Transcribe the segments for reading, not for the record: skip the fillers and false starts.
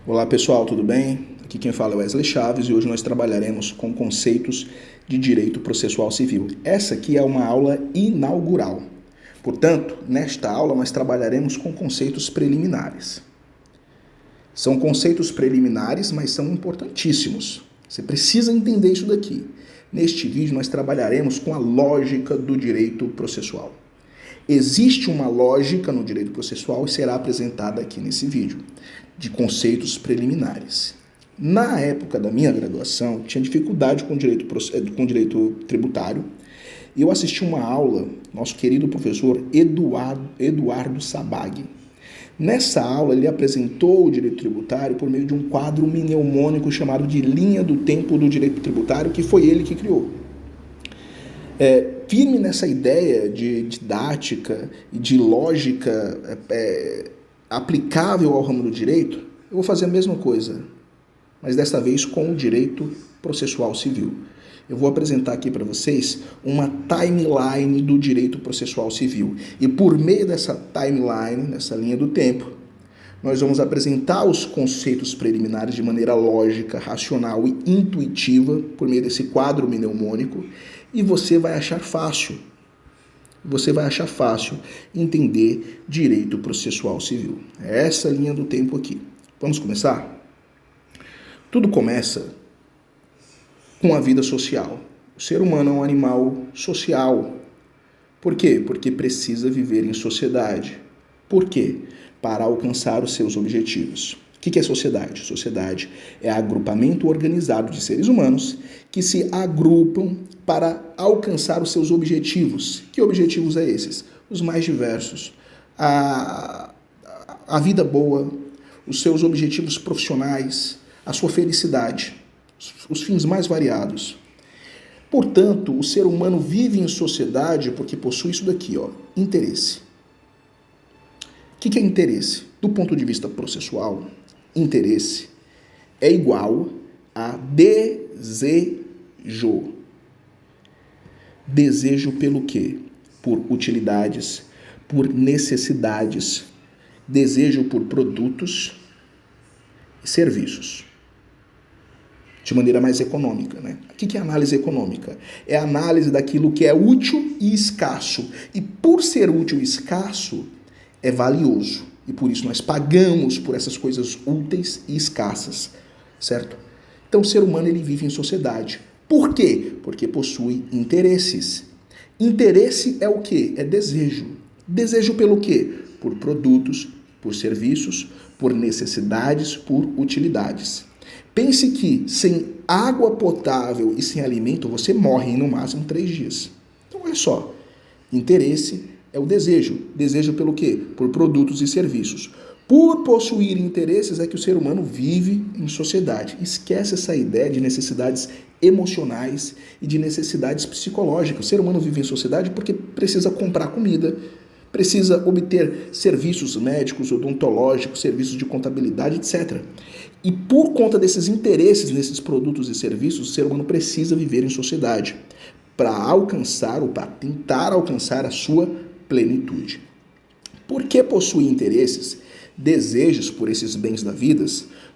Olá pessoal, tudo bem? Aqui quem fala é Wesley Chaves e hoje nós trabalharemos com conceitos de direito processual civil. Essa aqui é uma aula inaugural. Portanto, nesta aula nós trabalharemos com conceitos preliminares. São conceitos preliminares, mas são importantíssimos. Você precisa entender isso daqui. Neste vídeo nós trabalharemos com a lógica do direito processual. Existe uma lógica no direito processual e será apresentada aqui nesse vídeo, de conceitos preliminares. Na época da minha graduação, eu tinha dificuldade com direito tributário e eu assisti uma aula, nosso querido professor Eduardo Sabag. Nessa aula, ele apresentou o direito tributário por meio de um quadro mnemônico chamado de Linha do Tempo do Direito Tributário, que foi ele que criou. Firme nessa ideia de didática e de lógica aplicável ao ramo do direito, eu vou fazer a mesma coisa, mas dessa vez com o direito processual civil. Eu vou apresentar aqui para vocês uma timeline do direito processual civil. E por meio dessa timeline, nessa linha do tempo, nós vamos apresentar os conceitos preliminares de maneira lógica, racional e intuitiva, por meio desse quadro mnemônico, e você vai achar fácil entender direito processual civil. É essa linha do tempo aqui. Vamos começar? Tudo começa com a vida social. O ser humano é um animal social. Por quê? Porque precisa viver em sociedade. Por quê? Para alcançar os seus objetivos. O que é sociedade? Sociedade é agrupamento organizado de seres humanos que se agrupam para alcançar os seus objetivos. Que objetivos é esses? Os mais diversos. A vida boa, os seus objetivos profissionais, a sua felicidade, os fins mais variados. Portanto, o ser humano vive em sociedade porque possui isso daqui, interesse. O que é interesse? Do ponto de vista processual, interesse é igual a desejo. Desejo pelo quê? Por utilidades, por necessidades, desejo por produtos e serviços. De maneira mais econômica, né? O que é análise econômica? É a análise daquilo que é útil e escasso. E por ser útil e escasso, é valioso. E por isso nós pagamos por essas coisas úteis e escassas, certo? Então o ser humano ele vive em sociedade. Por quê? Porque possui interesses. Interesse é o quê? É desejo. Desejo pelo quê? Por produtos, por serviços, por necessidades, por utilidades. Pense que sem água potável e sem alimento você morre em no máximo 3 dias. Então olha só, interesse é o desejo. Desejo pelo quê? Por produtos e serviços. Por possuir interesses é que o ser humano vive em sociedade. Esquece essa ideia de necessidades emocionais e de necessidades psicológicas. O ser humano vive em sociedade porque precisa comprar comida, precisa obter serviços médicos, odontológicos, serviços de contabilidade, etc. E por conta desses interesses nesses produtos e serviços, o ser humano precisa viver em sociedade para alcançar ou para tentar alcançar a sua plenitude. Por que possui interesses, desejos por esses bens da vida?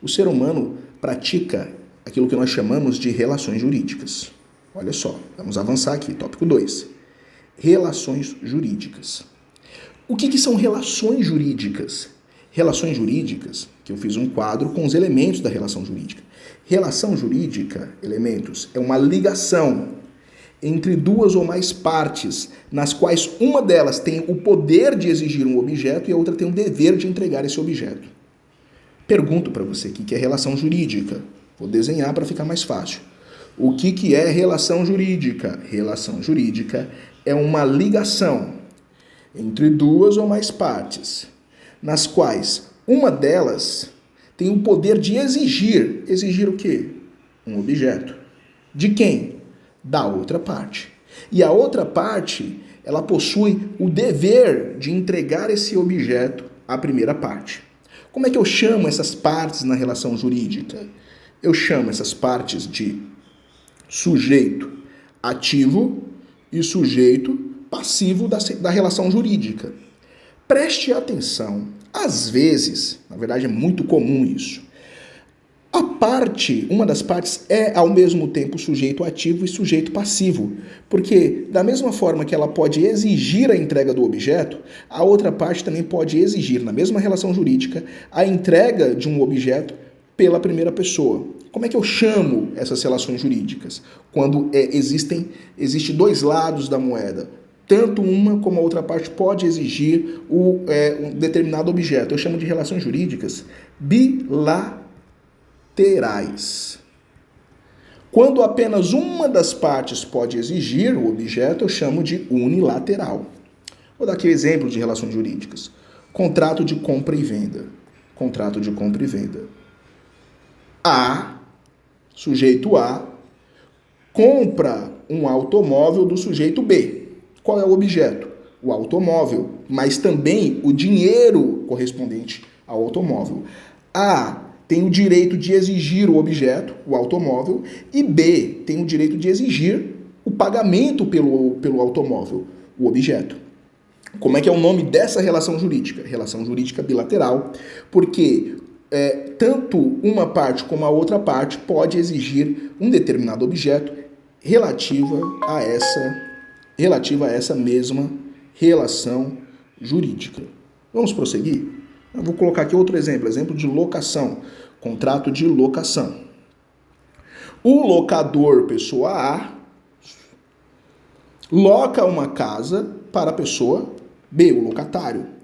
O ser humano pratica aquilo que nós chamamos de relações jurídicas. Olha só, vamos avançar aqui, tópico 2. Relações jurídicas. O que são relações jurídicas? Relações jurídicas, que eu fiz um quadro com os elementos da relação jurídica. Relação jurídica, elementos, é uma ligação entre duas ou mais partes, nas quais uma delas tem o poder de exigir um objeto e a outra tem o dever de entregar esse objeto. Pergunto para você o que é relação jurídica. Vou desenhar para ficar mais fácil. O que é relação jurídica? Relação jurídica é uma ligação entre duas ou mais partes, nas quais uma delas tem o poder de exigir. Exigir o quê? Um objeto. De quem? Da outra parte. E a outra parte, ela possui o dever de entregar esse objeto à primeira parte. Como é que eu chamo essas partes na relação jurídica? Eu chamo essas partes de sujeito ativo e sujeito passivo da relação jurídica. Preste atenção. Às vezes, na verdade é muito comum isso, A parte, uma das partes é ao mesmo tempo sujeito ativo e sujeito passivo, porque da mesma forma que ela pode exigir a entrega do objeto, a outra parte também pode exigir, na mesma relação jurídica, a entrega de um objeto pela primeira pessoa. Como é que eu chamo essas relações jurídicas? Quando existem dois lados da moeda. Tanto uma como a outra parte pode exigir um determinado objeto. Eu chamo de relações jurídicas bilaterais. Quando apenas uma das partes pode exigir o objeto, eu chamo de unilateral. Vou dar aqui exemplos de relações jurídicas. Contrato de compra e venda. Contrato de compra e venda. Sujeito A, compra um automóvel do sujeito B. Qual é o objeto? O automóvel, mas também o dinheiro correspondente ao automóvel. A tem o direito de exigir o objeto, o automóvel, e B tem o direito de exigir o pagamento pelo automóvel, o objeto. Como é que é o nome dessa relação jurídica? Relação jurídica bilateral, porque tanto uma parte como a outra parte pode exigir um determinado objeto relativa a essa mesma relação jurídica. Vamos prosseguir? Eu vou colocar aqui outro exemplo de locação, contrato de locação. O locador, pessoa A, loca uma casa para a pessoa B, o locatário.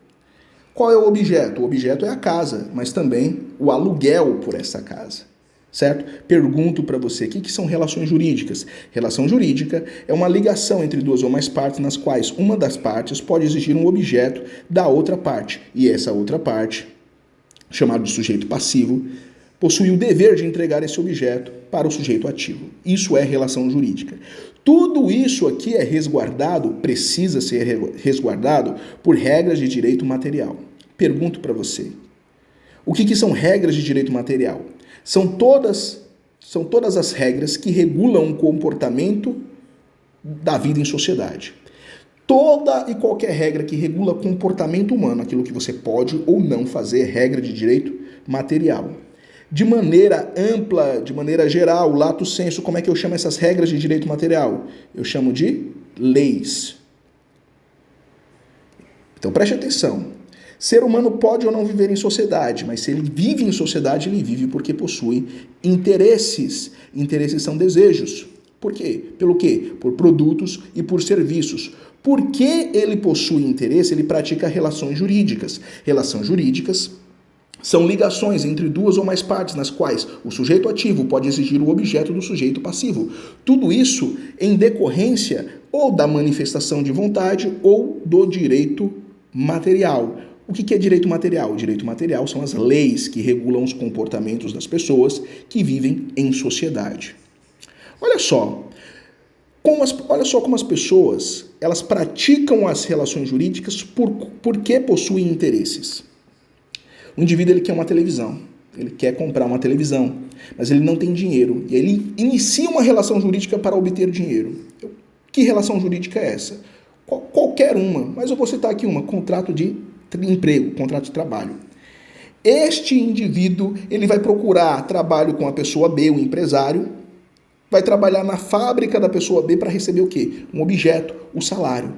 Qual é o objeto? O objeto é a casa, mas também o aluguel por essa casa. Certo? Pergunto para você, o que são relações jurídicas? Relação jurídica é uma ligação entre duas ou mais partes nas quais uma das partes pode exigir um objeto da outra parte. E essa outra parte, chamado de sujeito passivo, possui o dever de entregar esse objeto para o sujeito ativo. Isso é relação jurídica. Tudo isso aqui é resguardado, precisa ser resguardado por regras de direito material. Pergunto para você, o que são regras de direito material? São todas as regras que regulam o comportamento da vida em sociedade. Toda e qualquer regra que regula comportamento humano, aquilo que você pode ou não fazer, é regra de direito material. De maneira ampla, de maneira geral, lato sensu, como é que eu chamo essas regras de direito material? Eu chamo de leis. Então preste atenção. Ser humano pode ou não viver em sociedade, mas se ele vive em sociedade, ele vive porque possui interesses. Interesses são desejos. Por quê? Pelo quê? Por produtos e por serviços. Porque ele possui interesse, ele pratica relações jurídicas. Relações jurídicas são ligações entre duas ou mais partes, nas quais o sujeito ativo pode exigir o objeto do sujeito passivo. Tudo isso em decorrência ou da manifestação de vontade ou do direito material. O que é direito material? O direito material são as leis que regulam os comportamentos das pessoas que vivem em sociedade. Olha só como as pessoas elas praticam as relações jurídicas porque possuem interesses. O indivíduo ele quer uma televisão, ele quer comprar uma televisão, mas ele não tem dinheiro e ele inicia uma relação jurídica para obter dinheiro. Que relação jurídica é essa? Qualquer uma, mas eu vou citar aqui uma, contrato de emprego, contrato de trabalho. Este indivíduo, ele vai procurar trabalho com a pessoa B, o empresário, vai trabalhar na fábrica da pessoa B para receber o quê? Um objeto, o salário.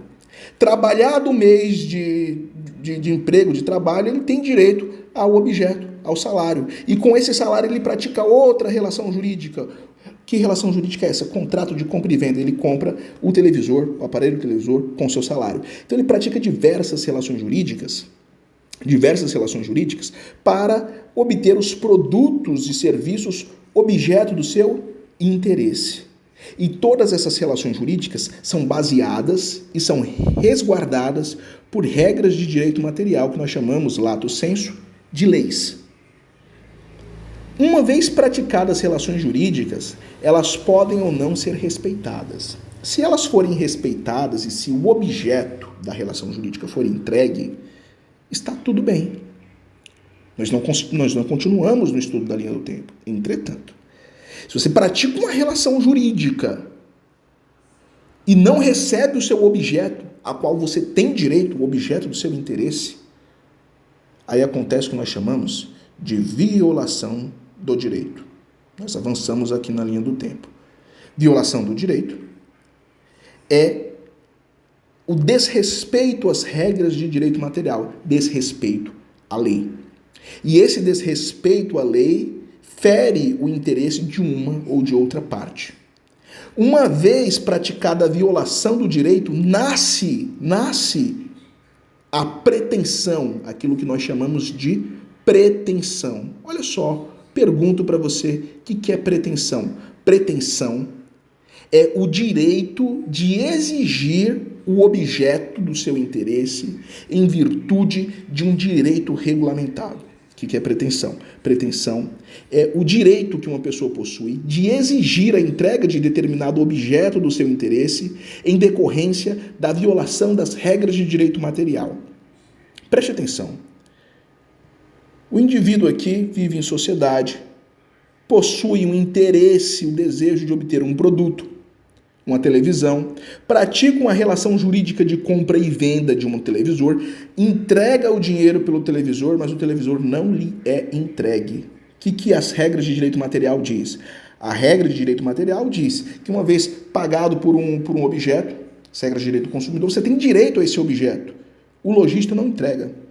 Trabalhado o mês de emprego, de trabalho, ele tem direito ao objeto, ao salário. E com esse salário ele pratica outra relação jurídica. Que relação jurídica é essa? Contrato de compra e venda. Ele compra o televisor, o aparelho televisor, com seu salário. Então ele pratica diversas relações jurídicas para obter os produtos e serviços objeto do seu interesse. E todas essas relações jurídicas são baseadas e são resguardadas por regras de direito material que nós chamamos, lato sensu, de leis. Uma vez praticadas relações jurídicas, elas podem ou não ser respeitadas. Se elas forem respeitadas e se o objeto da relação jurídica for entregue, está tudo bem. Nós não continuamos no estudo da linha do tempo. Entretanto, se você pratica uma relação jurídica e não recebe o seu objeto, a qual você tem direito, o objeto do seu interesse, aí acontece o que nós chamamos de violação do direito. Nós avançamos aqui na linha do tempo. Violação do direito é o desrespeito às regras de direito material, desrespeito à lei. E esse desrespeito à lei fere o interesse de uma ou de outra parte. Uma vez praticada a violação do direito, nasce a pretensão, aquilo que nós chamamos de pretensão. Olha só, pergunto para você, o que é pretensão? Pretensão é o direito de exigir o objeto do seu interesse em virtude de um direito regulamentado. O que é pretensão? Pretensão é o direito que uma pessoa possui de exigir a entrega de determinado objeto do seu interesse em decorrência da violação das regras de direito material. Preste atenção. O indivíduo aqui vive em sociedade, possui um interesse, o desejo de obter um produto, uma televisão, pratica uma relação jurídica de compra e venda de um televisor, entrega o dinheiro pelo televisor, mas o televisor não lhe é entregue. O que as regras de direito material diz? A regra de direito material diz que uma vez pagado por um objeto, as regras de direito do consumidor, você tem direito a esse objeto. O lojista não entrega.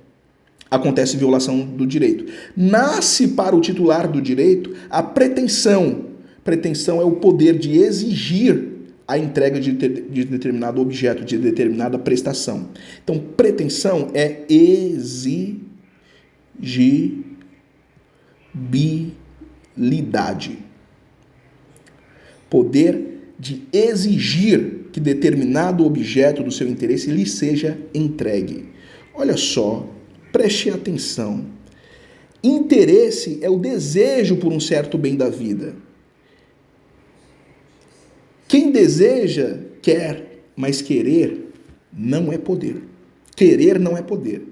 Acontece violação do direito. Nasce para o titular do direito a pretensão. Pretensão é o poder de exigir a entrega de determinado objeto, de determinada prestação. Então, pretensão é exigibilidade. Poder de exigir que determinado objeto do seu interesse lhe seja entregue. Olha só, preste atenção. Interesse é o desejo por um certo bem da vida. Quem deseja, quer, mas querer não é poder. Querer não é poder.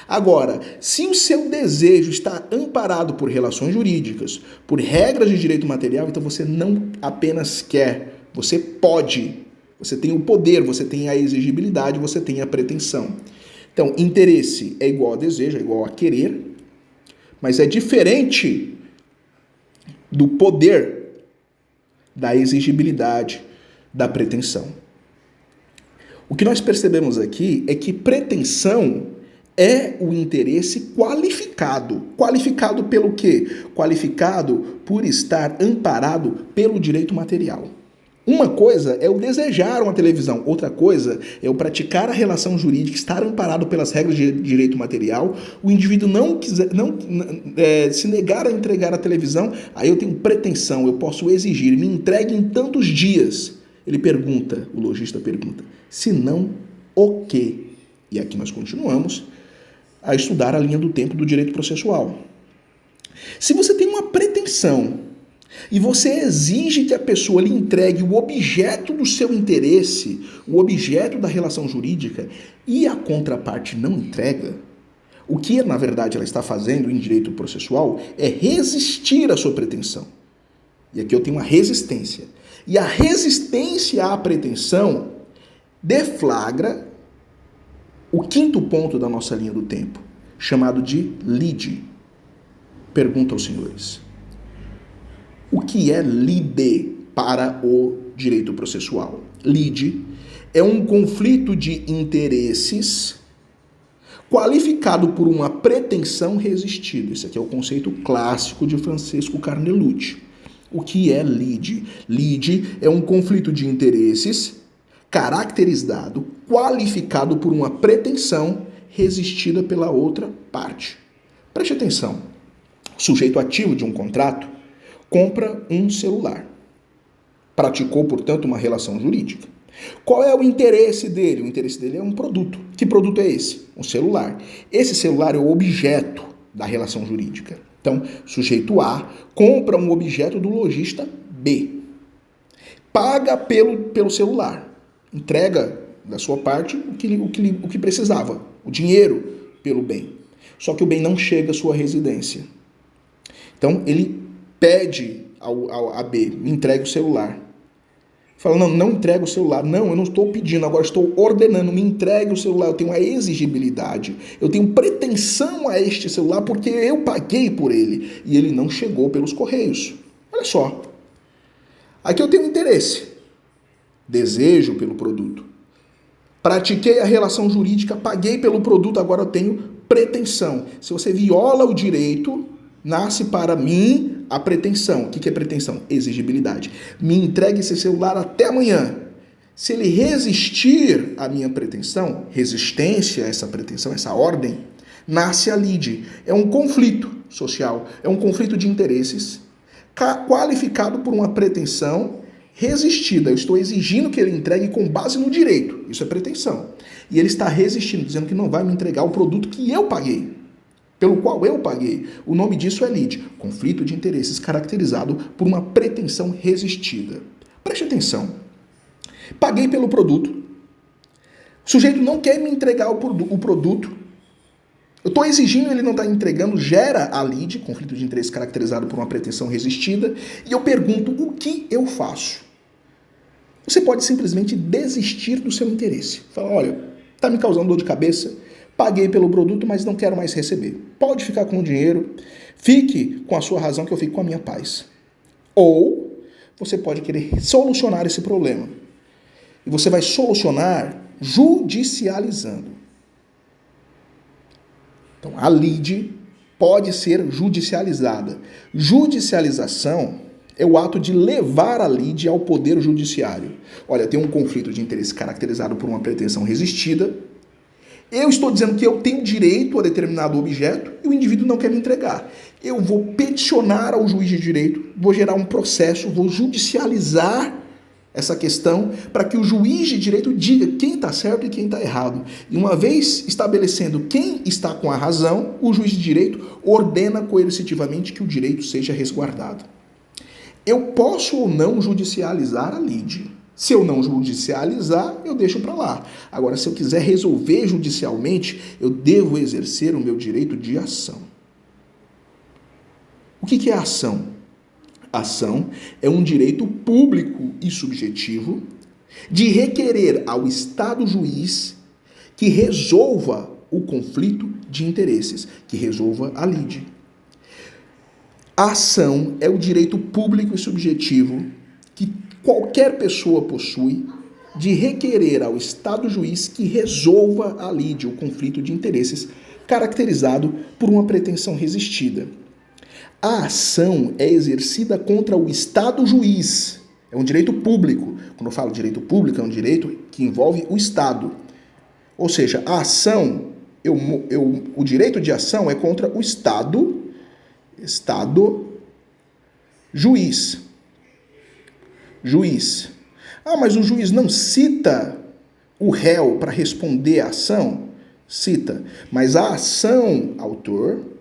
Agora, se o seu desejo está amparado por relações jurídicas, por regras de direito material, então você não apenas quer, você pode. Você tem o poder, você tem a exigibilidade, você tem a pretensão. Então, interesse é igual a desejo, é igual a querer, mas é diferente do poder, da exigibilidade, da pretensão. O que nós percebemos aqui é que pretensão é o interesse qualificado. Qualificado pelo quê? Qualificado por estar amparado pelo direito material. Uma coisa é o desejar uma televisão, outra coisa é o praticar a relação jurídica, estar amparado pelas regras de direito material, o indivíduo se negar a entregar a televisão, aí eu tenho pretensão, eu posso exigir, me entregue em tantos dias. Ele pergunta, o lojista pergunta, se não, o quê? E aqui nós continuamos a estudar a linha do tempo do direito processual. Se você tem uma pretensão, e você exige que a pessoa lhe entregue o objeto do seu interesse, o objeto da relação jurídica, e a contraparte não entrega, o que, na verdade, ela está fazendo em direito processual é resistir à sua pretensão. E aqui eu tenho uma resistência. E a resistência à pretensão deflagra o quinto ponto da nossa linha do tempo, chamado de lide. Pergunta aos senhores. O que é lide para o direito processual? Lide é um conflito de interesses qualificado por uma pretensão resistida. Esse aqui é o conceito clássico de Francesco Carnelucci. O que é lide? Lide é um conflito de interesses caracterizado, qualificado por uma pretensão resistida pela outra parte. Preste atenção. O sujeito ativo de um contrato compra um celular. Praticou, portanto, uma relação jurídica. Qual é o interesse dele? O interesse dele é um produto. Que produto é esse? Um celular. Esse celular é o objeto da relação jurídica. Então, sujeito A compra um objeto do lojista B. Paga pelo celular. Entrega da sua parte o que precisava. O dinheiro pelo bem. Só que o bem não chega à sua residência. Então, ele pede a B, me entregue o celular. Fala, não, não entrega o celular. Não, eu não estou pedindo, agora estou ordenando, me entregue o celular. Eu tenho a exigibilidade, eu tenho pretensão a este celular porque eu paguei por ele e ele não chegou pelos correios. Olha só, aqui eu tenho interesse, desejo pelo produto. Pratiquei a relação jurídica, paguei pelo produto, agora eu tenho pretensão. Se você viola o direito, nasce para mim a pretensão. O que é pretensão? Exigibilidade. Me entregue esse celular até amanhã. Se ele resistir à minha pretensão, resistência a essa pretensão, essa ordem, nasce a lide. É um conflito social, é um conflito de interesses qualificado por uma pretensão resistida. Eu estou exigindo que ele entregue com base no direito. Isso é pretensão. E ele está resistindo, dizendo que não vai me entregar o produto que eu paguei, pelo qual eu paguei. O nome disso é lide, conflito de interesses caracterizado por uma pretensão resistida. Preste atenção. Paguei pelo produto. O sujeito não quer me entregar o produto. Eu estou exigindo, ele não está entregando, gera a lide, conflito de interesse caracterizado por uma pretensão resistida, e eu pergunto, o que eu faço? Você pode simplesmente desistir do seu interesse. Fala, olha, está me causando dor de cabeça, paguei pelo produto, mas não quero mais receber. Pode ficar com o dinheiro, fique com a sua razão que eu fico com a minha paz. Ou você pode querer solucionar esse problema. E você vai solucionar judicializando. Então, a lide pode ser judicializada. Judicialização é o ato de levar a lide ao poder judiciário. Olha, tem um conflito de interesse caracterizado por uma pretensão resistida. Eu estou dizendo que eu tenho direito a determinado objeto e o indivíduo não quer me entregar. Eu vou peticionar ao juiz de direito, vou gerar um processo, vou judicializar essa questão para que o juiz de direito diga quem está certo e quem está errado. E uma vez estabelecendo quem está com a razão, o juiz de direito ordena coercitivamente que o direito seja resguardado. Eu posso ou não judicializar a lide. Se eu não judicializar, eu deixo para lá. Agora, se eu quiser resolver judicialmente, eu devo exercer o meu direito de ação. O que é ação? Ação é um direito público e subjetivo de requerer ao Estado juiz que resolva o conflito de interesses, que resolva a lide. A ação é o direito público e subjetivo que qualquer pessoa possui de requerer ao Estado juiz que resolva a lide, o conflito de interesses, caracterizado por uma pretensão resistida. A ação é exercida contra o Estado juiz. É um direito público. Quando eu falo direito público, é um direito que envolve o Estado. Ou seja, a ação, o direito de ação é contra o Estado juiz. Juiz. Ah, mas o juiz não cita o réu para responder à ação? Cita. Mas a ação, autor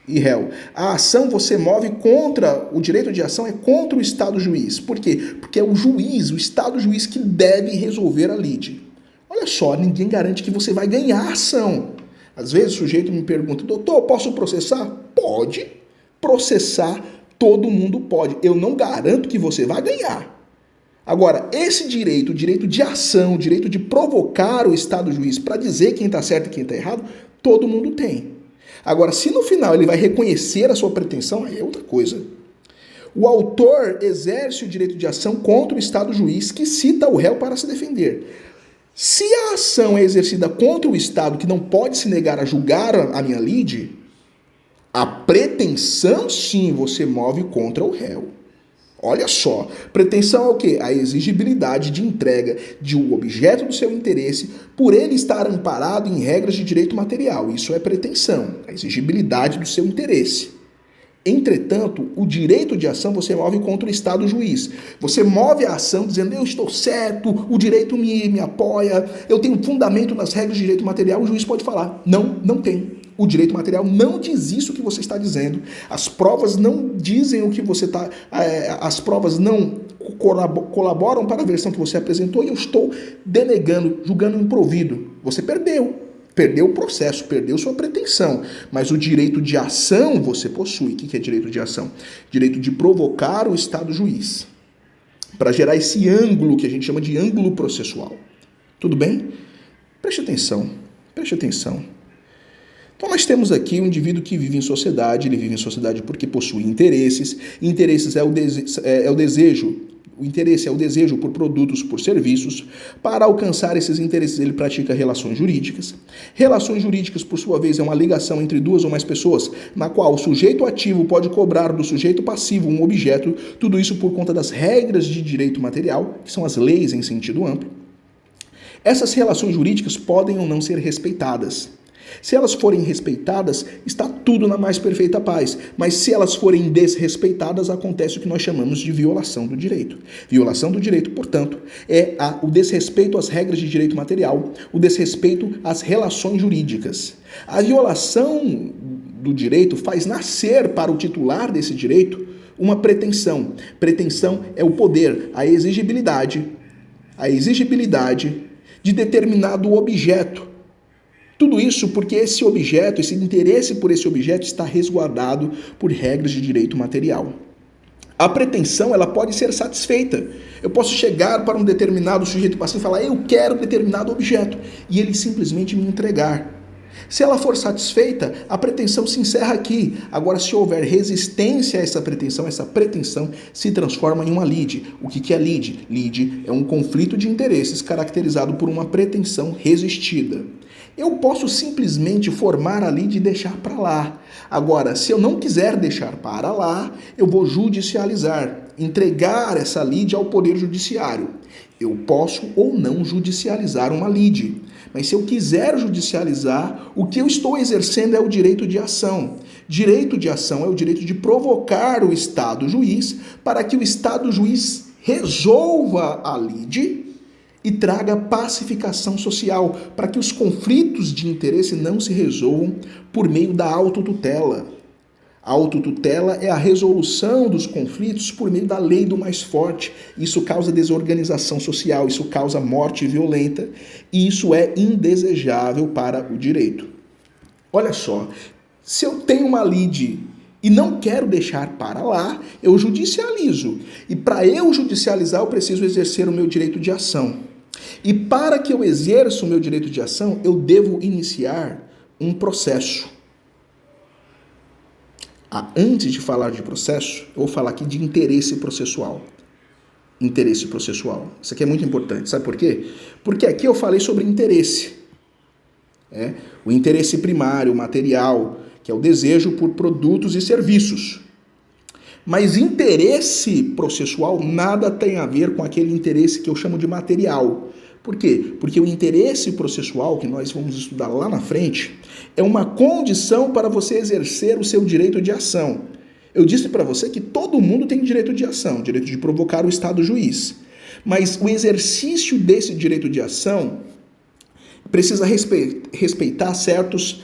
e réu. A ação você move contra, o direito de ação é contra o Estado juiz. Por quê? Porque é o juiz, o Estado juiz que deve resolver a lide. Olha só, ninguém garante que você vai ganhar a ação. Às vezes o sujeito me pergunta, doutor, posso processar? Pode. Processar, todo mundo pode. Eu não garanto que você vai ganhar. Agora, esse direito, o direito de ação, o direito de provocar o Estado juiz para dizer quem está certo e quem está errado, todo mundo tem. Agora, se no final ele vai reconhecer a sua pretensão, aí é outra coisa. O autor exerce o direito de ação contra o Estado juiz que cita o réu para se defender. Se a ação é exercida contra o Estado que não pode se negar a julgar a minha lide, a pretensão sim você move contra o réu. Olha só, pretensão é o quê? A exigibilidade de entrega de um objeto do seu interesse por ele estar amparado em regras de direito material. Isso é pretensão, a exigibilidade do seu interesse. Entretanto, o direito de ação você move contra o Estado juiz. Você move a ação dizendo, eu estou certo, o direito me apoia, eu tenho fundamento nas regras de direito material. O juiz pode falar, não tem. O direito material não diz isso que você está dizendo. As provas não dizem o que você está... As provas não colaboram para a versão que você apresentou e eu estou denegando, julgando improvido. Você perdeu. Perdeu o processo, perdeu sua pretensão. Mas o direito de ação você possui. O que é direito de ação? Direito de provocar o Estado juiz para gerar esse ângulo que a gente chama de ângulo processual. Tudo bem? Preste atenção, preste atenção. Então nós temos aqui um indivíduo que vive em sociedade, ele vive em sociedade porque possui interesses, interesses é o desejo, o interesse é o desejo por produtos, por serviços. Para alcançar esses interesses ele pratica relações jurídicas. Relações jurídicas, por sua vez, é uma ligação entre duas ou mais pessoas, na qual o sujeito ativo pode cobrar do sujeito passivo um objeto, tudo isso por conta das regras de direito material, que são as leis em sentido amplo. Essas relações jurídicas podem ou não ser respeitadas. Se elas forem respeitadas, está tudo na mais perfeita paz. Mas se elas forem desrespeitadas, acontece o que nós chamamos de violação do direito. Violação do direito, portanto, é o desrespeito às regras de direito material, o desrespeito às relações jurídicas. A violação do direito faz nascer para o titular desse direito uma pretensão. Pretensão é o poder, a exigibilidade de determinado objeto. Tudo isso porque esse objeto, esse interesse por esse objeto está resguardado por regras de direito material. A pretensão, ela pode ser satisfeita. Eu posso chegar para um determinado sujeito passivo e falar, eu quero determinado objeto, e ele simplesmente me entregar. Se ela for satisfeita, a pretensão se encerra aqui. Agora, se houver resistência a essa pretensão se transforma em uma lide. O que é lide? Lide é um conflito de interesses caracterizado por uma pretensão resistida. Eu posso simplesmente formar a lide e deixar para lá. Agora, se eu não quiser deixar para lá, eu vou judicializar, entregar essa lide ao Poder Judiciário. Eu posso ou não judicializar uma lide. Mas se eu quiser judicializar, o que eu estou exercendo é o direito de ação. Direito de ação é o direito de provocar o Estado juiz para que o Estado juiz resolva a lide e traga pacificação social, para que os conflitos de interesse não se resolvam por meio da autotutela. A autotutela é a resolução dos conflitos por meio da lei do mais forte. Isso causa desorganização social, isso causa morte violenta e isso é indesejável para o direito. Olha só, se eu tenho uma lide e não quero deixar para lá, eu judicializo. E para eu judicializar, eu preciso exercer o meu direito de ação. E para que eu exerça o meu direito de ação, eu devo iniciar um processo. Antes de falar de processo, eu vou falar aqui de interesse processual. Interesse processual. Isso aqui é muito importante. Sabe por quê? Porque aqui eu falei sobre interesse. O interesse primário, material, que é o desejo por produtos e serviços. Mas interesse processual nada tem a ver com aquele interesse que eu chamo de material. Por quê? Porque o interesse processual, que nós vamos estudar lá na frente, é uma condição para você exercer o seu direito de ação. Eu disse para você que todo mundo tem direito de ação, direito de provocar o Estado juiz. Mas o exercício desse direito de ação precisa respeitar certas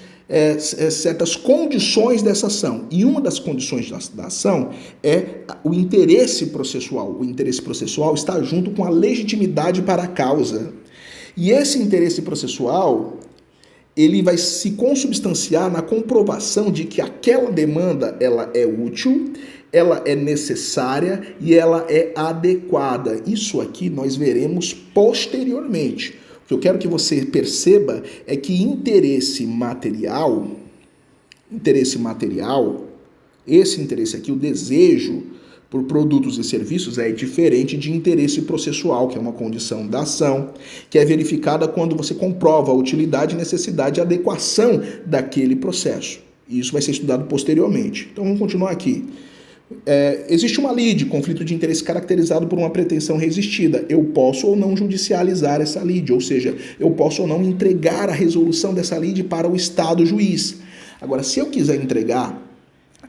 condições dessa ação. E uma das condições da ação é o interesse processual. O interesse processual está junto com a legitimidade para a causa. E esse interesse processual, ele vai se consubstanciar na comprovação de que aquela demanda ela é útil, ela é necessária e ela é adequada. Isso aqui nós veremos posteriormente. O que eu quero que você perceba é que interesse material, esse interesse aqui, o desejo por produtos e serviços é diferente de interesse processual, que é uma condição da ação, que é verificada quando você comprova a utilidade, necessidade e adequação daquele processo. E isso vai ser estudado posteriormente. Então vamos continuar aqui. Existe uma lide, conflito de interesse caracterizado por uma pretensão resistida. Eu posso ou não judicializar essa lide, ou seja, eu posso ou não entregar a resolução dessa lide para o Estado juiz. Agora, se eu quiser entregar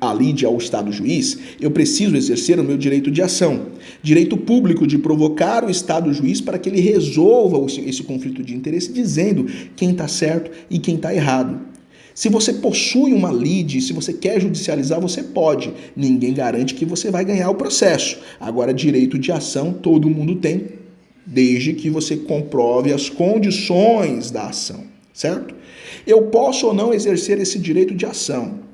a lide ao Estado juiz, eu preciso exercer o meu direito de ação, direito público de provocar o Estado juiz para que ele resolva esse conflito de interesse, dizendo quem está certo e quem está errado. Se você possui uma lide, se você quer judicializar, você pode. Ninguém garante que você vai ganhar o processo. Agora, direito de ação todo mundo tem, desde que você comprove as condições da ação, certo? Eu posso ou não exercer esse direito de ação.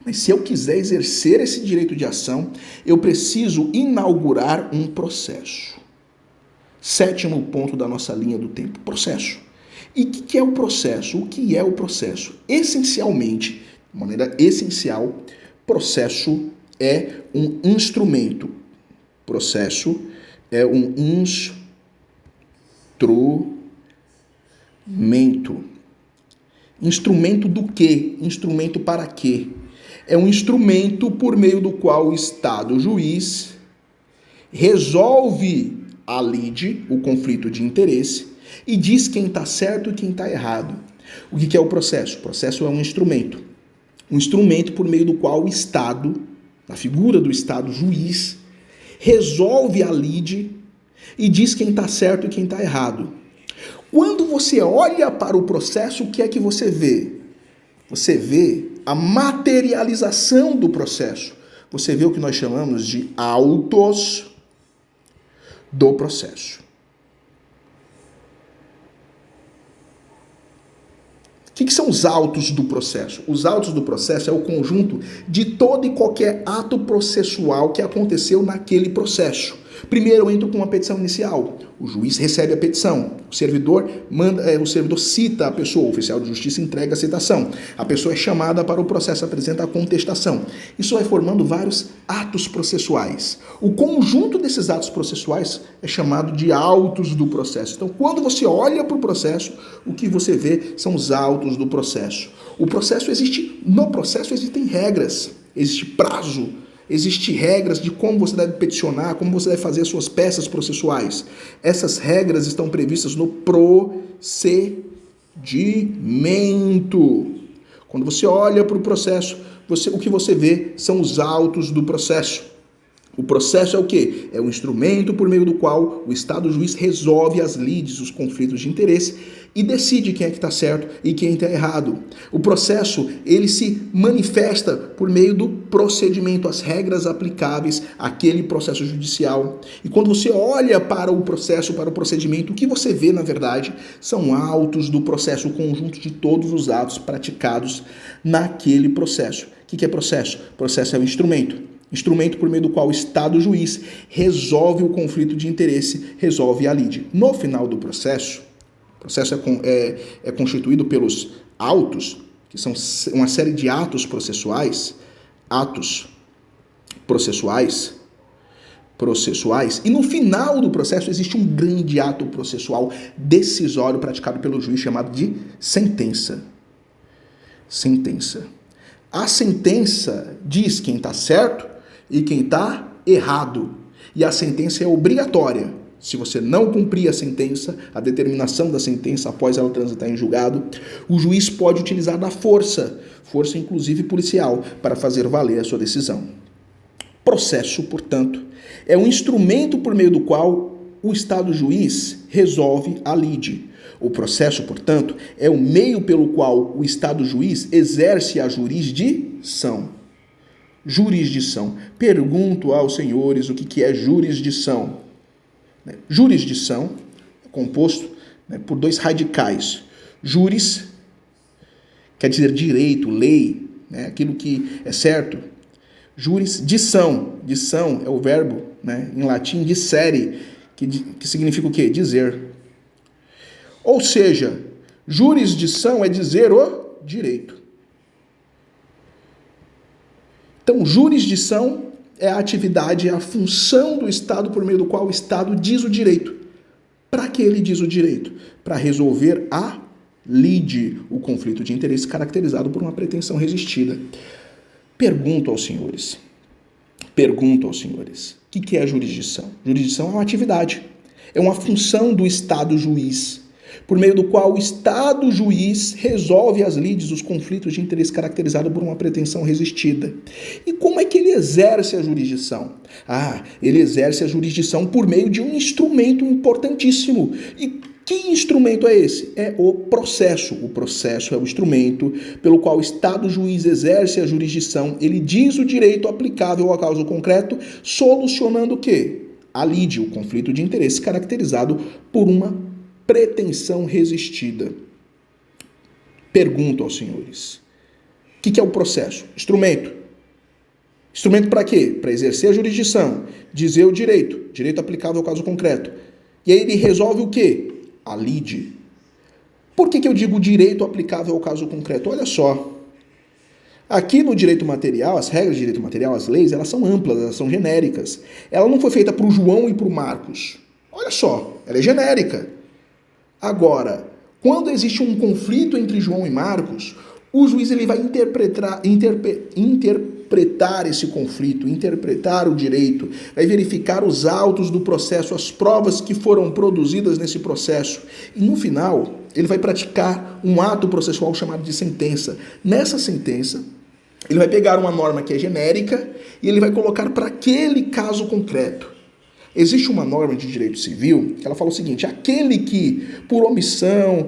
Mas se eu quiser exercer esse direito de ação, eu preciso inaugurar um processo. Sétimo ponto da nossa linha do tempo, processo. E o que é o processo? O que é o processo? Essencialmente, de maneira essencial, processo é um instrumento. Processo é um instrumento. Instrumento do quê? Instrumento para quê? É um instrumento por meio do qual o Estado juiz resolve a lide, o conflito de interesse, e diz quem está certo e quem está errado. O que é o processo? O processo é um instrumento. Um instrumento por meio do qual o Estado, na figura do Estado juiz, resolve a lide e diz quem está certo e quem está errado. Quando você olha para o processo, o que é que você vê? Você vê a materialização do processo. Você vê o que nós chamamos de autos do processo. O que são os autos do processo? Os autos do processo é o conjunto de todo e qualquer ato processual que aconteceu naquele processo. Primeiro eu entro com uma petição inicial. O juiz recebe a petição. O servidor cita a pessoa. O oficial de justiça entrega a citação. A pessoa é chamada para o processo, apresenta a contestação. Isso vai formando vários atos processuais. O conjunto desses atos processuais é chamado de autos do processo. Então, quando você olha para o processo, o que você vê são os autos do processo. No processo existem regras, existe prazo, existem regras de como você deve peticionar, como você deve fazer as suas peças processuais. Essas regras estão previstas no procedimento. Quando você olha para o processo, o que você vê são os autos do processo. O processo é o quê? É o instrumento por meio do qual o Estado juiz resolve as lides, os conflitos de interesse e decide quem é que está certo e quem está errado. O processo, ele se manifesta por meio do procedimento, as regras aplicáveis àquele processo judicial. E quando você olha para o processo, para o procedimento, o que você vê, na verdade, são autos do processo, o conjunto de todos os atos praticados naquele processo. O que é processo? Processo é um instrumento. Instrumento por meio do qual o Estado juiz resolve o conflito de interesse, resolve a lide. No final do processo, o processo é constituído pelos autos, que são uma série de atos processuais, e no final do processo existe um grande ato processual decisório praticado pelo juiz chamado de sentença. A sentença diz quem está certo e quem está errado. E a sentença é obrigatória. Se você não cumprir a sentença, a determinação da sentença após ela transitar em julgado, o juiz pode utilizar da força inclusive policial, para fazer valer a sua decisão. Processo, portanto, é um instrumento por meio do qual o Estado juiz resolve a lide. O processo, portanto, é o meio pelo qual o Estado juiz exerce a jurisdição. Pergunto aos senhores o que é jurisdição. Jurisdição é composto por dois radicais. Juris quer dizer direito, lei, aquilo que é certo. Jurisdição é o verbo, em latim, dicere, que significa o quê? Dizer. Ou seja, jurisdição é dizer o direito. Então, jurisdição é a atividade, é a função do Estado por meio do qual o Estado diz o direito. Para que ele diz o direito? Para resolver a lide, o conflito de interesse caracterizado por uma pretensão resistida. Pergunto aos senhores, o que é a jurisdição? Jurisdição é uma atividade, é uma função do Estado juiz, por meio do qual o Estado juiz resolve as lides, os conflitos de interesse caracterizados por uma pretensão resistida. E como é que ele exerce a jurisdição? Ele exerce a jurisdição por meio de um instrumento importantíssimo. E que instrumento é esse? É o processo. O processo é o instrumento pelo qual o Estado juiz exerce a jurisdição. Ele diz o direito aplicável ao caso concreto, solucionando o quê? A lide, o conflito de interesse caracterizado por uma pretensão resistida. Pergunto aos senhores. O que é o processo? Instrumento. Instrumento para quê? Para exercer a jurisdição, dizer o direito aplicável ao caso concreto. E aí ele resolve o quê? A lide. Por que eu digo direito aplicável ao caso concreto? Olha só. Aqui no direito material, as regras de direito material, as leis, elas são amplas, elas são genéricas. Ela não foi feita para o João e para o Marcos. Olha só, ela é genérica. Agora, quando existe um conflito entre João e Marcos, o juiz ele vai interpretar esse conflito, interpretar o direito, vai verificar os autos do processo, as provas que foram produzidas nesse processo. E no final, ele vai praticar um ato processual chamado de sentença. Nessa sentença, ele vai pegar uma norma que é genérica e ele vai colocar para aquele caso concreto. Existe uma norma de direito civil que ela fala o seguinte: aquele que, por omissão,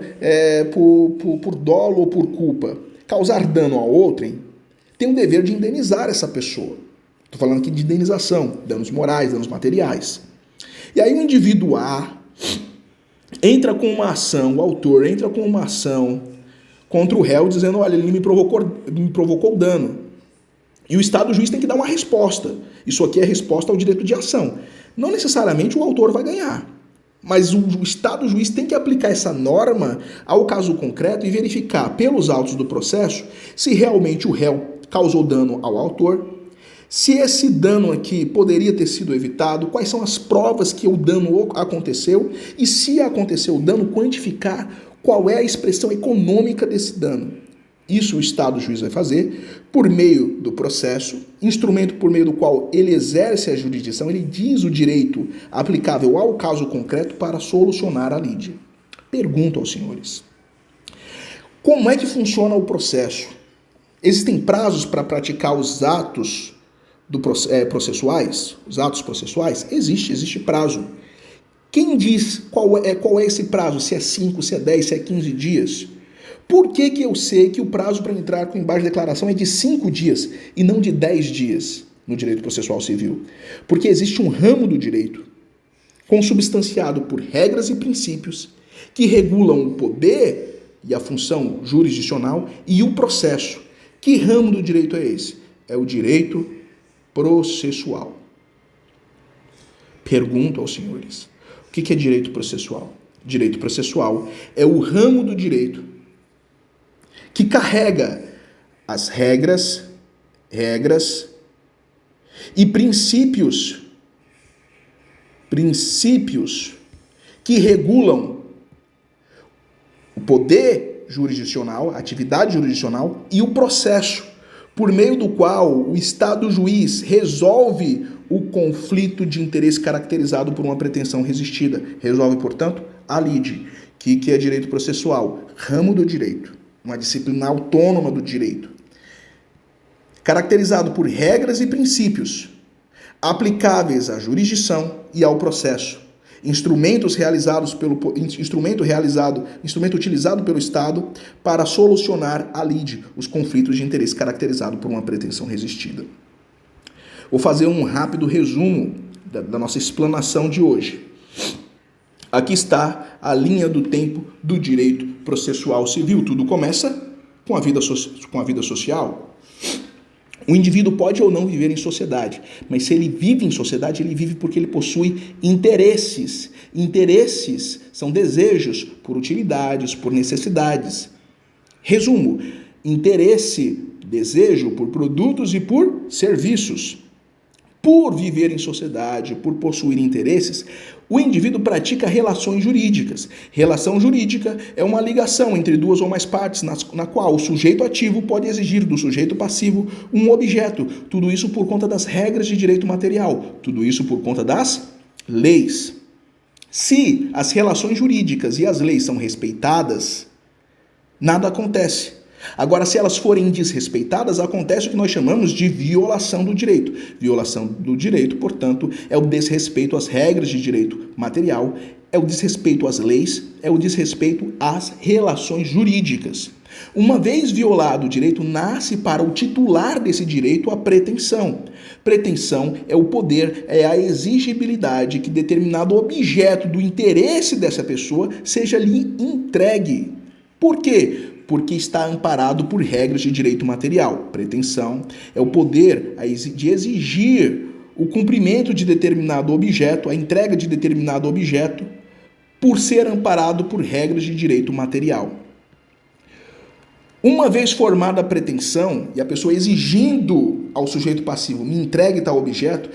por dolo ou por culpa, causar dano a outrem, tem o dever de indenizar essa pessoa. Estou falando aqui de indenização, danos morais, danos materiais. E aí o indivíduo A entra com uma ação, o autor entra com uma ação contra o réu dizendo, olha, ele me provocou dano. E o Estado juiz tem que dar uma resposta. Isso aqui é resposta ao direito de ação. Não necessariamente o autor vai ganhar, mas o Estado juiz tem que aplicar essa norma ao caso concreto e verificar pelos autos do processo se realmente o réu causou dano ao autor, se esse dano aqui poderia ter sido evitado, quais são as provas que o dano aconteceu e se aconteceu o dano, quantificar qual é a expressão econômica desse dano. Isso o Estado juiz vai fazer por meio do processo, instrumento por meio do qual ele exerce a jurisdição, ele diz o direito aplicável ao caso concreto para solucionar a lide. Pergunto aos senhores: como é que funciona o processo? Existem prazos para praticar os atos processuais? Os atos processuais? Existe prazo. Quem diz qual é esse prazo? Se é 5, se é 10, se é 15 dias? Por que eu sei que o prazo para entrar com embargo de declaração é de 5 dias e não de 10 dias no direito processual civil? Porque existe um ramo do direito consubstanciado por regras e princípios que regulam o poder e a função jurisdicional e o processo. Que ramo do direito é esse? É o direito processual. Pergunto aos senhores, o que é direito processual? Direito processual é o ramo do direito que carrega as regras e princípios que regulam o poder jurisdicional, a atividade jurisdicional e o processo, por meio do qual o Estado juiz resolve o conflito de interesse caracterizado por uma pretensão resistida. Resolve, portanto, a lide. Que é direito processual? Ramo do direito. Uma disciplina autônoma do direito, caracterizado por regras e princípios aplicáveis à jurisdição e ao processo, instrumento utilizado pelo Estado para solucionar a lide, os conflitos de interesse caracterizado por uma pretensão resistida. Vou fazer um rápido resumo da nossa explanação de hoje. Aqui está a linha do tempo do direito processual civil. Tudo começa com a vida social. O indivíduo pode ou não viver em sociedade, mas se ele vive em sociedade, ele vive porque ele possui interesses. Interesses são desejos por utilidades, por necessidades. Resumo: interesse, desejo por produtos e por serviços. Por viver em sociedade, por possuir interesses, o indivíduo pratica relações jurídicas. Relação jurídica é uma ligação entre duas ou mais partes, na qual o sujeito ativo pode exigir do sujeito passivo um objeto. Tudo isso por conta das regras de direito material. Tudo isso por conta das leis. Se as relações jurídicas e as leis são respeitadas, nada acontece. Agora, se elas forem desrespeitadas, acontece o que nós chamamos de violação do direito. Violação do direito, portanto, é o desrespeito às regras de direito material, é o desrespeito às leis, é o desrespeito às relações jurídicas. Uma vez violado o direito, nasce para o titular desse direito a pretensão. Pretensão é o poder, é a exigibilidade que determinado objeto do interesse dessa pessoa seja lhe entregue. Por quê? Porque está amparado por regras de direito material. Pretensão é o poder de exigir o cumprimento de determinado objeto, a entrega de determinado objeto, por ser amparado por regras de direito material. Uma vez formada a pretensão e a pessoa exigindo ao sujeito passivo me entregue tal objeto,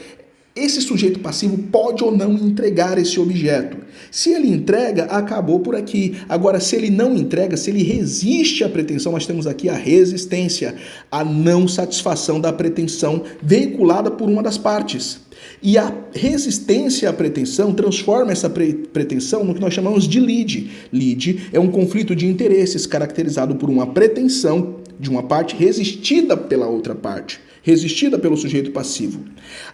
esse sujeito passivo pode ou não entregar esse objeto. Se ele entrega, acabou por aqui. Agora, se ele não entrega, se ele resiste à pretensão, nós temos aqui a resistência, a não satisfação da pretensão veiculada por uma das partes. E a resistência à pretensão transforma essa pretensão no que nós chamamos de lide. Lide é um conflito de interesses caracterizado por uma pretensão de uma parte resistida pela outra parte, resistida pelo sujeito passivo.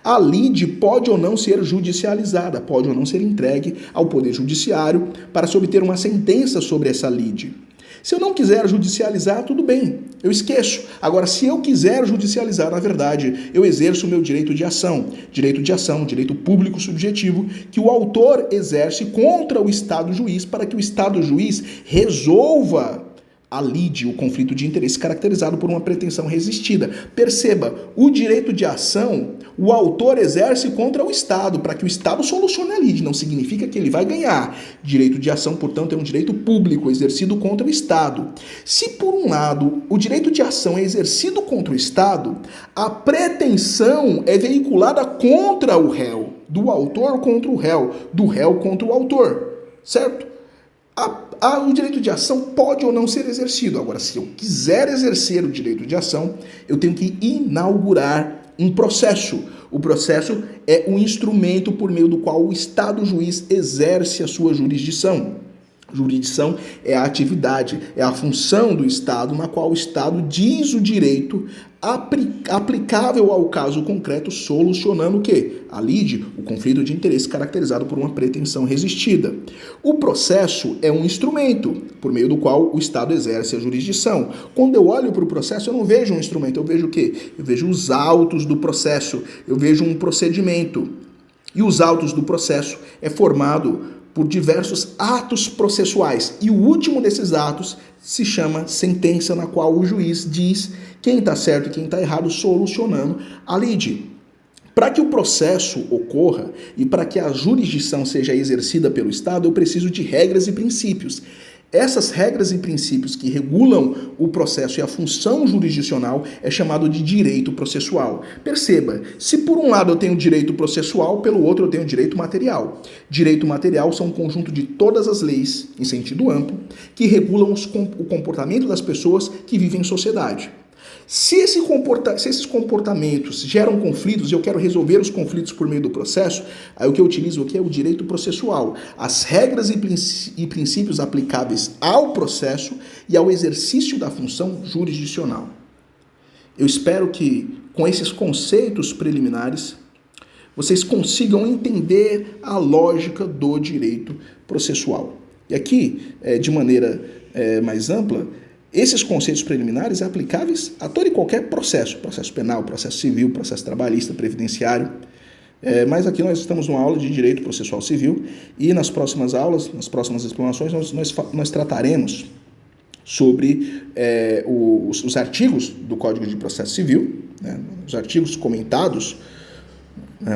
A lide pode ou não ser judicializada, pode ou não ser entregue ao Poder Judiciário para se obter uma sentença sobre essa lide. Se eu não quiser judicializar, tudo bem, eu esqueço. Agora, se eu quiser judicializar, na verdade, eu exerço o meu direito de ação, direito público subjetivo, que o autor exerce contra o Estado juiz para que o Estado juiz resolva a lide, o conflito de interesse caracterizado por uma pretensão resistida. Perceba, o direito de ação, o autor exerce contra o Estado, para que o Estado solucione a lide. Não significa que ele vai ganhar. Direito de ação, portanto, é um direito público exercido contra o Estado. Se, por um lado, o direito de ação é exercido contra o Estado, a pretensão é veiculada contra o réu, do autor contra o réu, do réu contra o autor, certo? O direito de ação pode ou não ser exercido. Agora, se eu quiser exercer o direito de ação, eu tenho que inaugurar um processo. O processo é um instrumento por meio do qual o Estado juiz exerce a sua jurisdição. Jurisdição é a atividade, é a função do Estado na qual o Estado diz o direito aplicável ao caso concreto, solucionando o quê? A lide, o conflito de interesse caracterizado por uma pretensão resistida. O processo é um instrumento por meio do qual o Estado exerce a jurisdição. Quando eu olho para o processo, eu não vejo um instrumento, eu vejo o quê? Eu vejo os autos do processo, eu vejo um procedimento. E os autos do processo é formado por diversos atos processuais. E o último desses atos se chama sentença, na qual o juiz diz quem está certo e quem está errado, solucionando a lide. Para que o processo ocorra e para que a jurisdição seja exercida pelo Estado, eu preciso de regras e princípios. Essas regras e princípios que regulam o processo e a função jurisdicional é chamado de direito processual. Perceba, se por um lado eu tenho direito processual, pelo outro eu tenho direito material. Direito material são um conjunto de todas as leis, em sentido amplo, que regulam o comportamento das pessoas que vivem em sociedade. Se esses comportamentos geram conflitos e eu quero resolver os conflitos por meio do processo, aí o que eu utilizo aqui é o direito processual. As regras e princípios aplicáveis ao processo e ao exercício da função jurisdicional. Eu espero que, com esses conceitos preliminares, vocês consigam entender a lógica do direito processual. E aqui, de maneira mais ampla, esses conceitos preliminares são aplicáveis a todo e qualquer processo penal, processo civil, processo trabalhista, previdenciário. Mas aqui nós estamos numa aula de direito processual civil e nas próximas aulas, nas próximas explanações, nós trataremos sobre os artigos do Código de Processo Civil, né, os artigos comentados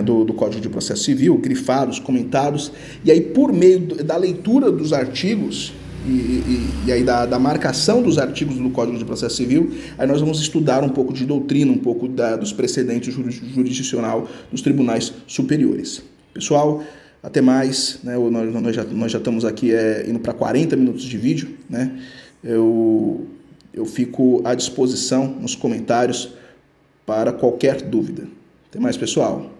do Código de Processo Civil, grifados, comentados, e aí por meio da leitura dos artigos e aí da marcação dos artigos do Código de Processo Civil, aí nós vamos estudar um pouco de doutrina, um pouco dos precedentes jurisdicional dos tribunais superiores. Pessoal, até mais, né? Nós já estamos aqui indo para 40 minutos de vídeo, né? Eu fico à disposição nos comentários para qualquer dúvida. Até mais, pessoal.